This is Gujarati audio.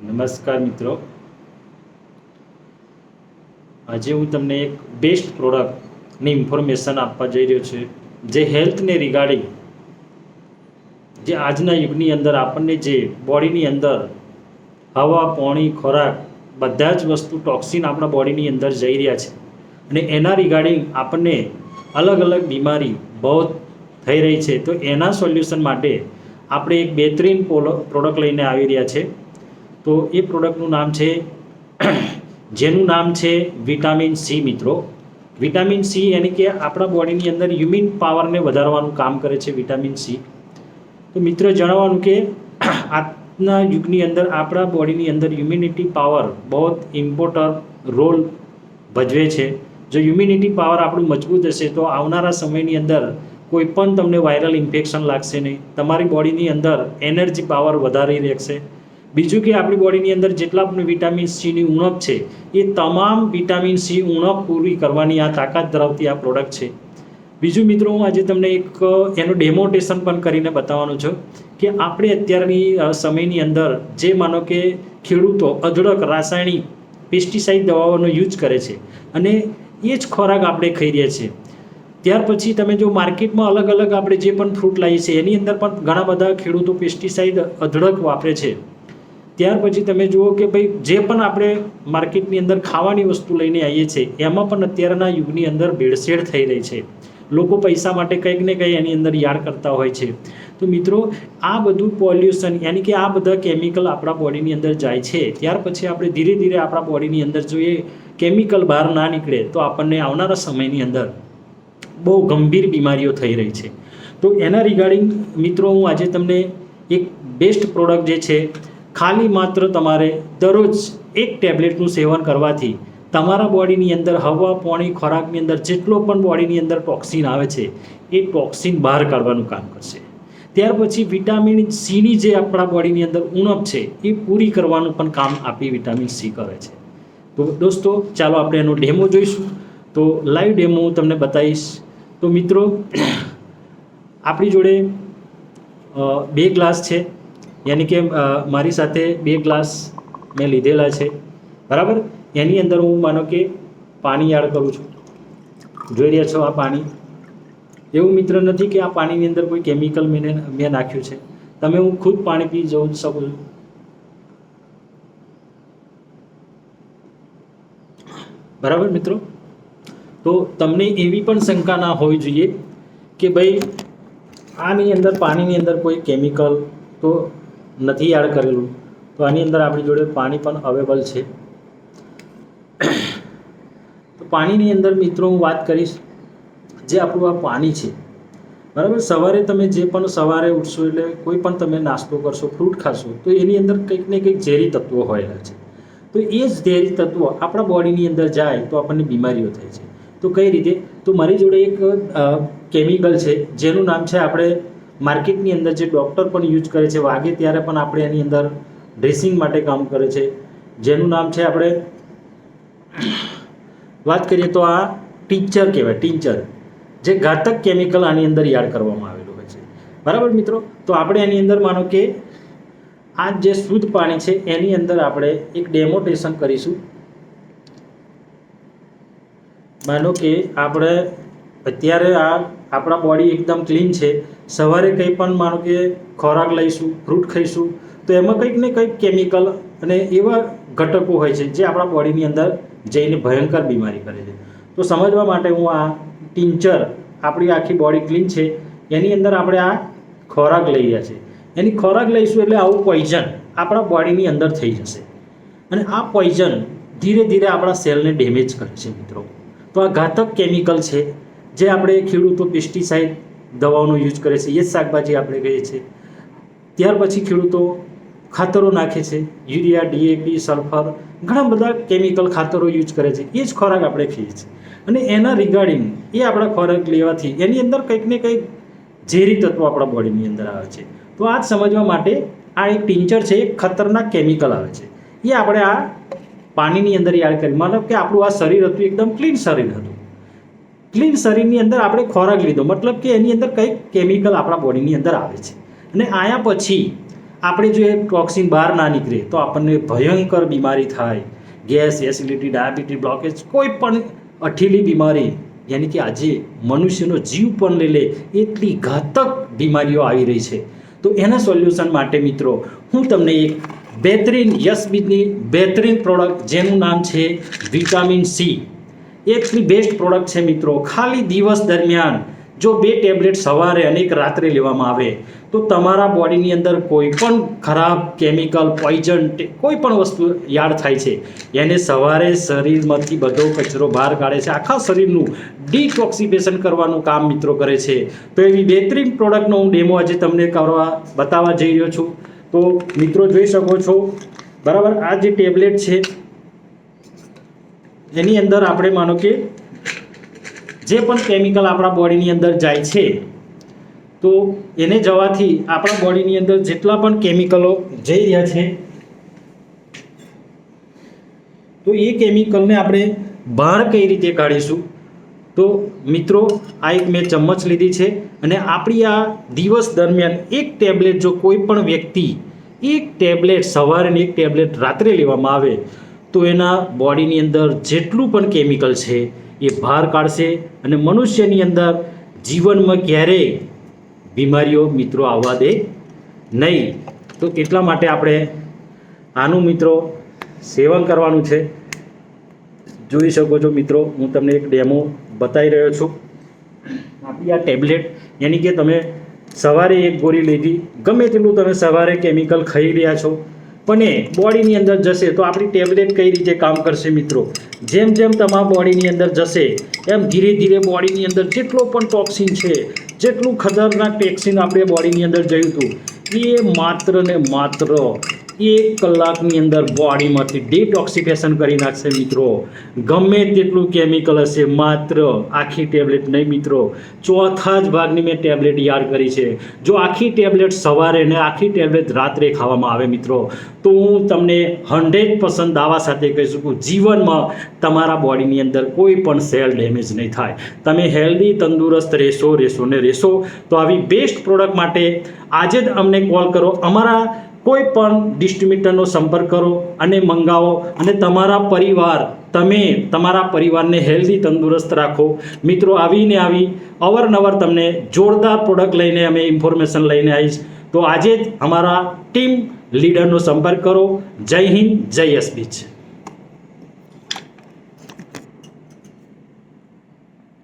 નમસ્કાર મિત્રો, આજે હું તમને એક બેસ્ટ પ્રોડક્ટની ઇન્ફોર્મેશન આપવા જઈ રહ્યો છું, જે હેલ્થને રિગાર્ડિંગ, જે આજના યુગની અંદર આપણને જે બોડીની અંદર હવા, પાણી, ખોરાક બધા જ વસ્તુ ટોક્સિન આપણા બોડીની અંદર જઈ રહ્યા છે અને એના રિગાર્ડિંગ આપણને અલગ અલગ બીમારી બહુ થઈ રહી છે. તો એના સોલ્યુશન માટે આપણે એક બહેતરીન પ્રોડક્ટ લઈને આવી રહ્યા છે. તો એ પ્રોડક્ટનું નામ છે જેનું નામ છે વિટામિન સી. મિત્રો, વિટામિન સી યાની કે આપણા બોડીની અંદર હ્યુમન પાવરને વધારવાનું કામ કરે છે વિટામિન સી. તો મિત્રો જણાવવાનું કે આજના યુગની અંદર આપણા બોડીની અંદર હ્યુમિનિટી પાવર બહુ ઇમ્પોર્ટન્ટ રોલ ભજવે છે. જો હ્યુમિનિટી પાવર આપણું મજબૂત હશે તો આવનારા સમયની અંદર કોઈ પણ તમને વાયરલ ઇન્ફેક્શન લાગશે નહીં. તમારી બોડીની અંદર એનર્જી પાવર વધારી રહેશે. બીજું કે આપણી બોડીની અંદર જેટલા પણ વિટામિન સીની ઉણપ છે એ તમામ વિટામિન સી ઉણપ પૂરી કરવાની આ તાકાત ધરાવતી આ પ્રોડક્ટ છે. બીજું મિત્રો, હું આજે તમને એક એનું ડેમોન્સ્ટ્રેશન પણ કરીને બતાવવાનું છું કે આપણે અત્યારની સમયની અંદર જે માનો કે ખેડૂતો અઢળક રાસાયણિક પેસ્ટિસાઇડ દવાઓનો યુઝ કરે છે અને એ જ ખોરાક આપણે ખાઈ રહ્યા છીએ. ત્યાર પછી તમે જો માર્કેટમાં અલગ અલગ આપણે જે પણ ફ્રૂટ લાવીએ છીએ એની અંદર પણ ઘણા બધા ખેડૂતો પેસ્ટિસાઇડ અઢળક વાપરે છે. ત્યાર પછી તમે જુઓ કે ભાઈ જે પણ આપણે માર્કેટની અંદર ખાવાની વસ્તુ લઈને આવીએ છીએ એમાં પણ અત્યારના યુગની અંદર ભેળસેળ થઈ રહી છે. લોકો પૈસા માટે કંઈક ને કંઈ એની અંદર યાડ કરતા હોય છે. તો મિત્રો, આ બધું પોલ્યુશન યાની કે આ બધા કેમિકલ આપણા બોડીની અંદર જાય છે. ત્યાર પછી આપણે ધીરે ધીરે આપણા બોડીની અંદર જો એ કેમિકલ બહાર ના નીકળે તો આપણને આવનારા સમયની અંદર બહુ ગંભીર બીમારીઓ થઈ રહી છે. તો એના રિગાર્ડિંગ મિત્રો, હું આજે તમને એક બેસ્ટ પ્રોડક્ટ જે છે, ખાલી માત્ર તમારે દરરોજ એક ટેબ્લેટનું સેવન કરવાથી તમારા બોડીની અંદર હવા, પાણી, ખોરાકની અંદર જેટલો પણ બોડીની અંદર ટોક્સિન આવે છે એ ટોક્સિન બહાર કાઢવાનું કામ કરશે. ત્યાર પછી વિટામિન સીની જે આપણા બોડીની અંદર ઉણપ છે એ પૂરી કરવાનું પણ કામ આપી વિટામિન સી કરે છે. તો દોસ્તો, ચાલો આપણે એનો ડેમો જોઈશું. તો લાઈવ ડેમો હું તમને બતાવીશ. તો મિત્રો, આપણી જોડે 2 ગ્લાસ છે, યાની કે મારી સાથે 2 ગ્લાસ મેં લીધેલા છે, બરાબર. એની અંદર હું માનો કે પાણી એડ કરું છું. જોઈ રહ્યા છો આ પાણી. એવું મિત્ર નથી કે આ પાણીની અંદર કોઈ કેમિકલ મેં નાખ્યું છે. તમે હું ખુદ પાણી પી જવું શકું છું. બરાબર મિત્રો. તો તમને એવી પણ શંકા ના હોવી જોઈએ કે ભાઈ આની અંદર પાણીની અંદર કોઈ કેમિકલ તો નથી એડ કરેલું. તો આની અંદર આપણી જોડે પાણી પણ અવેલેબલ છે. તો પાણીની અંદર મિત્રો હું વાત કરીશ, જે આપણું આ પાણી છે, બરાબર. સવારે તમે જે પણ સવારે ઉઠશો એટલે કોઈ પણ તમે નાસ્તો કરશો, ફ્રૂટ ખાશો, તો એની અંદર કંઈક ને કંઈક ઝેરી તત્વો હોયેલા છે. તો એ જ ઝેરી તત્વો આપણા બોડીની અંદર જાય તો આપણને બીમારીઓ થાય છે. તો કઈ રીતે? તો મારી જોડે એક કેમિકલ છે જેનું નામ છે, આપણે માર્કેટની અંદર જે ડૉક્ટર પણ યુઝ કરે છે, વાગે ત્યારે પણ આપણે એની અંદર ડ્રેસિંગ માટે કામ કરે છે, જેનું નામ છે, આપણે વાત કરીએ તો આ ટિંચર કહેવાય. ટિંચર જે ઘાતક કેમિકલ આની અંદર એડ કરવામાં આવેલું હોય છે, બરાબર મિત્રો. તો આપણે એની અંદર માનો કે આ જે શુદ્ધ પાણી છે એની અંદર આપણે એક ડેમોન્સ્ટ્રેશન કરીશું. માનો કે આપણે અત્યારે આ આપણા બોડી એકદમ ક્લીન છે. સવારે કંઈ પણ માનો કે ખોરાક લઈશું, ફ્રૂટ ખાઈશું, તો એમાં કંઈક ને કંઈક કેમિકલ અને એવા ઘટકો હોય છે જે આપણા બોડીની અંદર જઈને ભયંકર બીમારી કરે છે. તો સમજવા માટે હું આ ટિંચર, આપણી આખી બોડી ક્લીન છે એની અંદર આપણે આ ખોરાક લઈ રહ્યા છીએ. એની ખોરાક લઈશું એટલે આવું પોઈઝન આપણા બોડીની અંદર થઈ જશે અને આ પોઈઝન ધીરે ધીરે આપણા સેલને ડેમેજ કરે છે મિત્રો. તો આ ઘાતક કેમિકલ છે જે આપણે ખેડૂતો પેસ્ટિસાઇડ દવાઓનો યુઝ કરે છે, એ જ શાકભાજી આપણે કહીએ છીએ. ત્યાર પછી ખેડૂતો ખાતરો નાખે છે, યુરિયા, ડીએપી, સલ્ફર, ઘણા બધા કેમિકલ ખાતરો યુઝ કરે છે. એ જ ખોરાક આપણે ખાઈએ છીએ અને એના રિગાર્ડિંગ એ આપણા ખોરાક લેવાથી એની અંદર કંઈક ને કંઈક ઝેરી તત્વો આપણા બોડીની અંદર આવે છે. તો આ જ સમજવા માટે આ એક ટિંચર છે, એક ખતરનાક કેમિકલ આવે છે, એ આપણે આ પાણીની અંદર એડ કરી. મતલબ કે આપણું આ શરીર હતું એકદમ ક્લીન શરીર હતું. ક્લીન શરીરની અંદર આપણે ખોરાક લીધો, મતલબ કે એની અંદર કંઈક કેમિકલ આપણા બોડીની અંદર આવે છે અને આયા પછી આપણે જો એ ટોક્સિન બહાર ના નીકળે તો આપણને ભયંકર બીમારી થાય, ગેસ, એસિડિટી, ડાયાબિટીસ, બ્લોકેજ, કોઈ પણ અઠીલી બીમારી, યાની કે આજે મનુષ્યનો જીવ પણ લઈ લે એટલી ઘાતક બીમારીઓ આવી રહી છે. તો એના સોલ્યુશન માટે મિત્રો હું તમને એક બહેતરીન યશબીજની બહેતરીન પ્રોડક્ટ જેનું નામ છે વિટામિન સી, એટલી બેસ્ટ પ્રોડક્ટ છે મિત્રો. ખાલી દિવસ દરમિયાન જો 2 ટેબ્લેટ સવારે અને 1 રાત્રે લેવામાં આવે તો તમારા બોડીની અંદર કોઈ પણ ખરાબ કેમિકલ, પોઈઝન, કોઈ પણ વસ્તુ યાદ થાય છે એને સવારે શરીરમાંથી બધો કચરો બહાર કાઢે છે, આખા શરીરનું ડિટોક્સિફિકેશન કરવાનું કામ મિત્રો કરે છે. તો એવી બહેતરીન પ્રોડક્ટનો હું ડેમો આજે તમને બતાવવા જઈ રહ્યો છું. તો મિત્રો જોઈ શકો છો બરાબર, આ જે ટેબ્લેટ છે એની અંદર આપણે માનો કે જે પણ કેમિકલ આપણા બોડીની અંદર જાય છે તો એને જવાથી આપણા બોડીની અંદર જેટલા પણ કેમિકલો જઈ રહ્યા છે તો એ કેમિકલને આપણે બહાર કઈ રીતે કાઢીશું. તો મિત્રો આ એક મેં ચમ્મચ લીધી છે અને આપણી આ દિવસ દરમિયાન 1 ટેબ્લેટ જો કોઈ પણ વ્યક્તિ 1 ટેબ્લેટ સવારે અને 1 ટેબ્લેટ રાત્રે લેવામાં આવે તો એના બોડીની અંદર જેટલું પણ કેમિકલ છે એ બહાર કાઢશે અને મનુષ્યની અંદર જીવનમાં ક્યારેય બીમારીઓ મિત્રો આવવા દે નહીં. તો એટલા માટે આપણે આનું મિત્રો સેવન કરવાનું છે. જોઈ શકો છો મિત્રો, હું તમને એક ડેમો બતાવી રહ્યો છું. આપણી આ ટેબ્લેટ યાની કે તમે સવારે 1 ગોળી લીધી, ગમે તેટલું તમે સવારે કેમિકલ ખાઈ રહ્યા છો પણ એ બોડીની અંદર જશે તો આપણી ટેબ્લેટ કઈ રીતે કામ કરશે મિત્રો, જેમ જેમ તમારા બોડીની અંદર જશે એમ ધીરે ધીરે બોડીની અંદર જેટલો પણ ટોક્સિન છે, જેટલું ખતરનાક ટોક્સિન આપણે બોડીની અંદર જયું હતું એ માત્ર ને માત્ર 1 કલાકની અંદર બોડીમાંથી ડિટોક્સિફિકેશન કરી નાખશે મિત્રો. ગમે તેટલું કેમિકલ હશે, માત્ર આખી ટેબ્લેટ નહીં મિત્રો, 1/4 ભાગની મેં ટેબ્લેટ યાદ કરી છે. જો આખી ટેબ્લેટ સવારે ને આખી ટેબ્લેટ રાત્રે ખાવામાં આવે મિત્રો તો હું તમને 100% દાવા સાથે કહી શકું જીવનમાં તમારા બોડીની અંદર કોઈ પણ સેલ ડેમેજ નહીં થાય. તમે હેલ્ધી તંદુરસ્ત રહેશો ને રહેશો. તો આવી બેસ્ટ પ્રોડક્ટ માટે આજે જ અમને કોલ કરો, અમારા કોઈ પણ ડિસ્ટ્રીબ્યુટરનો સંપર્ક કરો અને મંગાવો અને તમારા પરિવારને હેલ્ધી તંદુરસ્ત રાખો મિત્રો. આવીને આવી અવારનવાર તમને જોરદાર પ્રોડક્ટ લઈને અમે ઇન્ફોર્મેશન લઈને આવીશ. તો આજે જ અમારા ટીમ લીડરનો સંપર્ક કરો. જય હિન્દ, જય યશબીજ.